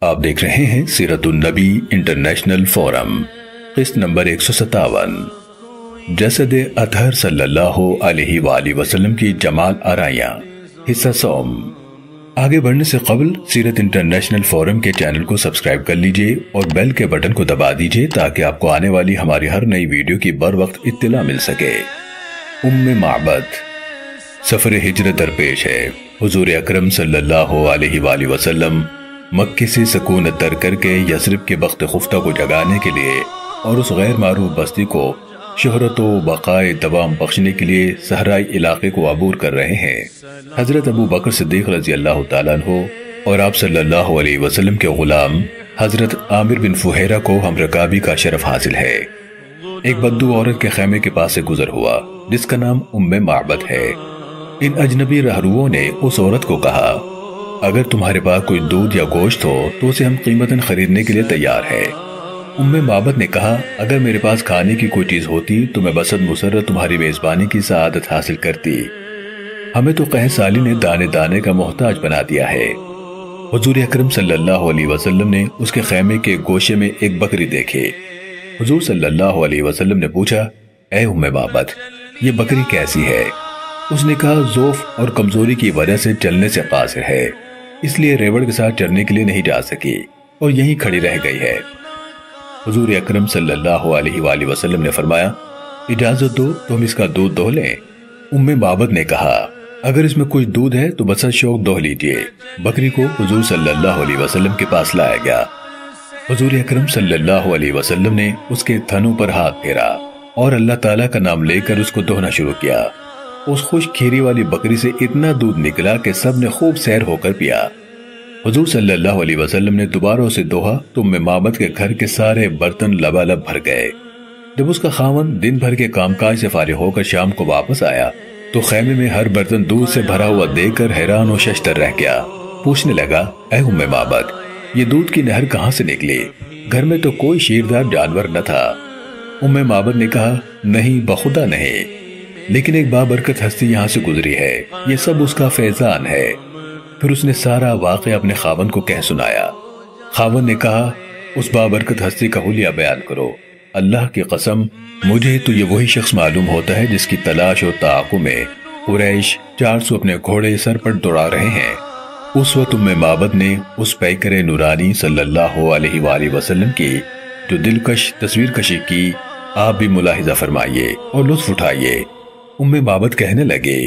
آپ دیکھ رہے ہیں سیرت النبی انٹرنیشنل فورم، قسط نمبر 157، جسد اطہر صلی اللہ علیہ وآلہ وسلم کی جمال آرائیاں، حصہ سوم۔ آگے بڑھنے سے قبل سیرت انٹرنیشنل فورم کے چینل کو سبسکرائب کر لیجئے اور بیل کے بٹن کو دبا دیجئے تاکہ آپ کو آنے والی ہماری ہر نئی ویڈیو کی بر وقت اطلاع مل سکے۔ ام معبد سفر ہجرت درپیش ہے۔ حضور اکرم صلی اللہ علیہ وآلہ وسلم مکے سے سکونت تر کر کے یثرب کے بخت خفتہ کو جگانے کے لیے اور اس غیر معروف بستی کو شہرت و بقائے دوام بخشنے کے لیے صحرائی علاقے کو عبور کر رہے ہیں۔ حضرت ابو بکر صدیق رضی اللہ تعالیٰ عنہ اور آپ صلی اللہ علیہ وسلم کے غلام حضرت عامر بن فہیرہ کو ہم رکابی کا شرف حاصل ہے۔ ایک بدو عورت کے خیمے کے پاس سے گزر ہوا جس کا نام ام معبد ہے۔ ان اجنبی رہرووں نے اس عورت کو کہا، اگر تمہارے پاس کوئی دودھ یا گوشت ہو تو اسے ہم قیمتاً خریدنے کے لیے تیار ہے۔ ام معبد نے کہا، اگر میرے پاس کھانے کی کوئی چیز ہوتی تو میں بسط مسرت تمہاری میزبانی کی سعادت حاصل کرتی۔ ہمیں تو قحط سالی نے دانے دانے کا محتاج بنا دیا ہے۔ حضور اکرم صلی اللہ علیہ وسلم نے اس کے خیمے کے گوشے میں ایک بکری دیکھی۔ حضور صلی اللہ علیہ وسلم نے پوچھا، اے ام معبد، یہ بکری کیسی ہے؟ اس نے کہا، ضعف اور کمزوری کی وجہ سے چلنے سے قاصر ہے، اس لیے ریوڑ کے ساتھ چرنے کے لیے نہیں جا سکی اور یہیں کھڑی رہ گئی ہے۔ حضور اکرم صلی اللہ علیہ وآلہ وسلم نے فرمایا، اجازت دو تو ہم اس کا دودھ دو لیں۔ ام معبد نے کہا، اگر اس میں کچھ دودھ ہے تو بس شوق دو لیجئے۔ بکری کو حضور صلی اللہ علیہ وسلم کے پاس لایا گیا۔ حضور اکرم صلی اللہ علیہ وسلم نے اس کے تھنوں پر ہاتھ پھیرا اور اللہ تعالیٰ کا نام لے کر اس کو دہنا شروع کیا۔ اس خوش کھیری والی بکری سے اتنا دودھ نکلا کہ سب نے خوب سیر ہو کر پیا۔ حضور صلی اللہ علیہ وسلم نے دوبارہ اسے دوہا تو ام معبد کے گھر کے سارے برتن لبالب بھر گئے۔ جب اس کا خاوند دن بھر کے کام کاج سے فارغ ہو کر شام کو واپس آیا تو خیمے میں ہر برتن دودھ سے بھرا ہوا دیکھ کر حیران و ششدر رہ گیا۔ پوچھنے لگا، اے ام معبد، یہ دودھ کی نہر کہاں سے نکلی؟ گھر میں تو کوئی شیردار جانور نہ تھا۔ ام معبد نے کہا، نہیں بخدا نہیں، لیکن ایک بابرکت ہستی یہاں سے گزری ہے، یہ سب اس کا فیضان ہے۔ پھر اس نے سارا واقعہ اپنے خاوند کو کہہ سنایا۔ خاوند نے کہا، اس بابرکت ہستی کا حلیہ بیان کرو۔ اللہ کی قسم، مجھے تو یہ وہی شخص معلوم ہوتا ہے جس کی تلاش و تعاقب میں قریش 400 اپنے گھوڑے سر پر دوڑا رہے ہیں۔ اس وقت ام معبد نے اس پیکر نورانی صلی اللہ علیہ وآلہ وسلم کی جو دلکش تصویر کشی کی، آپ بھی ملاحظہ فرمائیے اور لطف اٹھائیے۔ ام معبد کہنے لگے،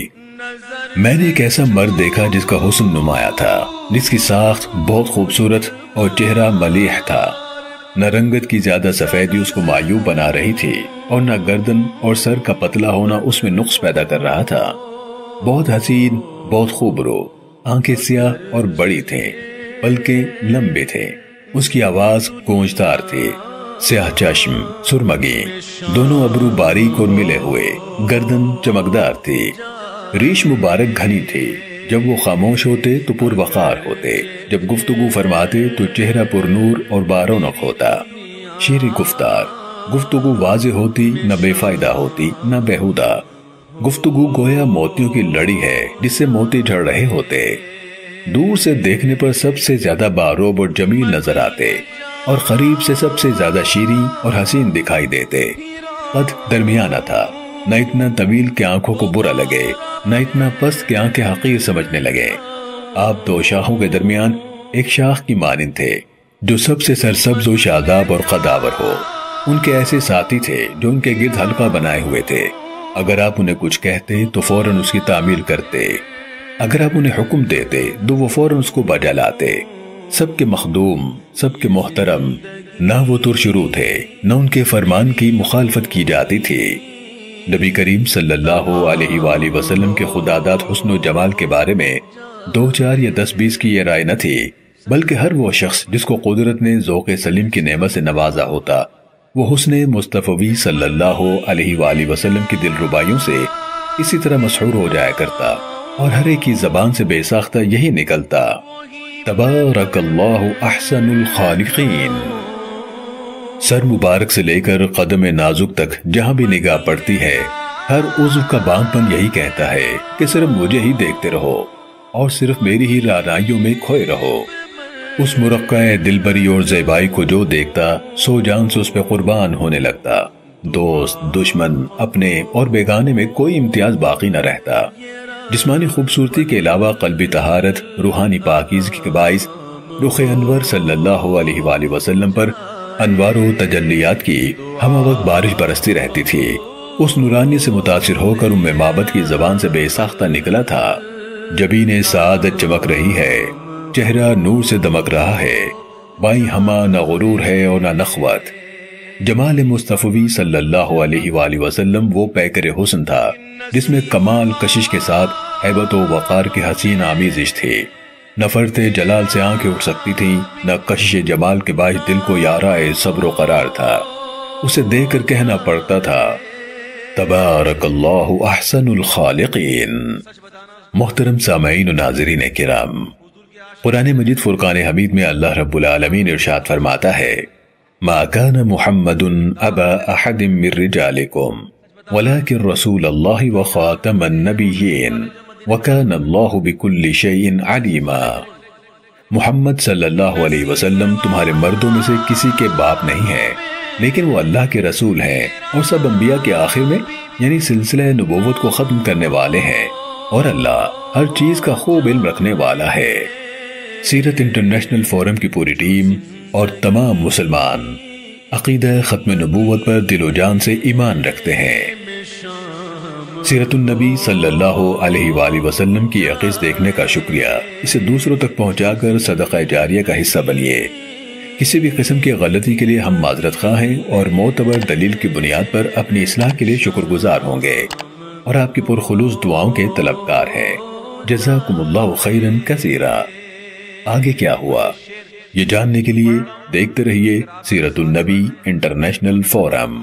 میں نے ایک ایسا مرد دیکھا جس کا حسن نمایاں تھا، جس کی ساخت بہت خوبصورت اور چہرہ ملیح تھا۔ نہ رنگت کی زیادہ سفیدی اس کو معیوب بنا رہی تھی اور نہ گردن اور سر کا پتلا ہونا اس میں نقص پیدا کر رہا تھا۔ بہت حسین، بہت خوبرو، آنکھیں سیاہ اور بڑی تھیں، پلکیں لمبے تھے، اس کی آواز گونجدار تھی، سیاہ چشم، سرمگی، دونوں ابرو باریک اور ملے ہوئے، گردن چمکدار تھی، ریش مبارک گھنی تھی۔ جب وہ خاموش ہوتے تو پر وقار ہوتے، جب گفتگو فرماتے تو چہرہ پر نور اور بارونق ہوتا۔ شیریں گفتار، گفتگو واضح ہوتی، نہ بے فائدہ ہوتی، نہ بیہودہ۔ گفتگو گویا موتیوں کی لڑی ہے جس سے موتی جھڑ رہے ہوتے۔ دور سے دیکھنے پر سب سے زیادہ باروب اور جمیل نظر آتے اور قریب سے سب سے زیادہ شیریں اور حسین دکھائی دیتے۔ قد درمیانہ تھا، نہ اتنا طویل کہ آنکھوں کو برا لگے، نہ اتنا پست کہ آنکھیں حقیر سمجھنے لگے۔ آپ دو شاخوں کے درمیان ایک شاخ کی مانند تھے جو سب سے سرسبز و شاداب اور قداور ہو۔ ان کے ایسے ساتھی تھے جو ان کے گرد حلقہ بنائے ہوئے تھے۔ اگر آپ انہیں کچھ کہتے تو فوراً اس کی تعمیل کرتے، اگر آپ انہیں حکم دیتے تو وہ فوراً اس کو بجا لاتے۔ سب کے مخدوم، سب کے محترم، نہ وہ ترشرو تھے، نہ ان کے فرمان کی مخالفت کی جاتی تھی۔ نبی کریم صلی اللہ علیہ وآلہ وسلم کے خداداد حسن و جمال کے بارے میں 2 4 یا 10 20 کی یہ رائے نہ تھی، بلکہ ہر وہ شخص جس کو قدرت نے ذوق سلیم کی نعمت سے نوازا ہوتا، وہ حسن مصطفی صلی اللہ علیہ وآلہ وسلم کی دلربائیوں سے اسی طرح مسحور ہو جایا کرتا اور ہر ایک کی زبان سے بے ساختہ یہی نکلتا، تبارک اللہ احسن الخالقین۔ سر مبارک سے لے کر قدم نازک تک جہاں بھی نگاہ پڑتی ہے، ہر عضو کا بانگ پن یہی کہتا ہے کہ صرف مجھے ہی دیکھتے رہو اور صرف میری ہی رعنائیوں میں کھوئے رہو۔ اس مرقع دلبری اور زیبائی کو جو دیکھتا سو جان سے اس پہ قربان ہونے لگتا۔ دوست، دشمن، اپنے اور بیگانے میں کوئی امتیاز باقی نہ رہتا۔ جسمانی خوبصورتی کے علاوہ قلبی طہارت، روحانی پاکیزگی کے باعث رخ انور صلی اللہ علیہ وآلہ وسلم پر انوار و تجلیات کی ہمہ وقت بارش برستی رہتی تھی۔ اس نورانی سے متاثر ہو کر ام معبد کی زبان سے بے ساختہ نکلا تھا، جبین سعادت چمک رہی ہے، چہرہ نور سے دمک رہا ہے، بائیں ہمہ نہ غرور ہے اور نہ نخوت۔ جمال مصطفی صلی اللہ علیہ وآلہ وسلم وہ پیکر حسن تھا جس میں کمال کشش کے ساتھ ہیبت و وقار کی حسین آمیزش تھی۔ نہ فرط جلال سے آنکھیں اٹھ سکتی تھیں، نہ کشش جمال کے باعث دل کو یارائے صبر و قرار تھا۔ اسے دیکھ کر کہنا پڑتا تھا تبارک اللہ احسن الخالقین۔ محترم سامعین و ناظرین کرام، قرآن مجید فرقان حمید میں اللہ رب العالمین ارشاد فرماتا ہے ما كان محمد ابا احد من رجالکم ولكن رسول اللہ وخاتم النبیین وكان اللہ بكل شيء علیما۔ محمد صلی اللہ علیہ وسلم تمہارے مردوں میں سے کسی کے باپ نہیں ہے، لیکن وہ اللہ کے رسول ہیں اور سب انبیاء کے آخر میں یعنی سلسلہ نبوت کو ختم کرنے والے ہیں، اور اللہ ہر چیز کا خوب علم رکھنے والا ہے۔ سیرت انٹرنیشنل فورم کی پوری ٹیم اور تمام مسلمان عقیدہ ختم نبوت پر دل و جان سے ایمان رکھتے ہیں۔ سیرت النبی صلی اللہ علیہ وآلہ وسلم کی عکس دیکھنے کا شکریہ، اسے دوسروں تک پہنچا کر صدقہ جاریہ کا حصہ بنیے۔ کسی بھی قسم کی غلطی کے لیے ہم معذرت خواہ ہیں اور معتبر دلیل کی بنیاد پر اپنی اصلاح کے لیے شکر گزار ہوں گے اور آپ کی پرخلوص دعاؤں کے طلبگار ہیں۔ جزاکم اللہ خیرا کثیرا۔ آگے کیا ہوا یہ جاننے کے لیے دیکھتے رہیے سیرت النبی انٹرنیشنل فورم۔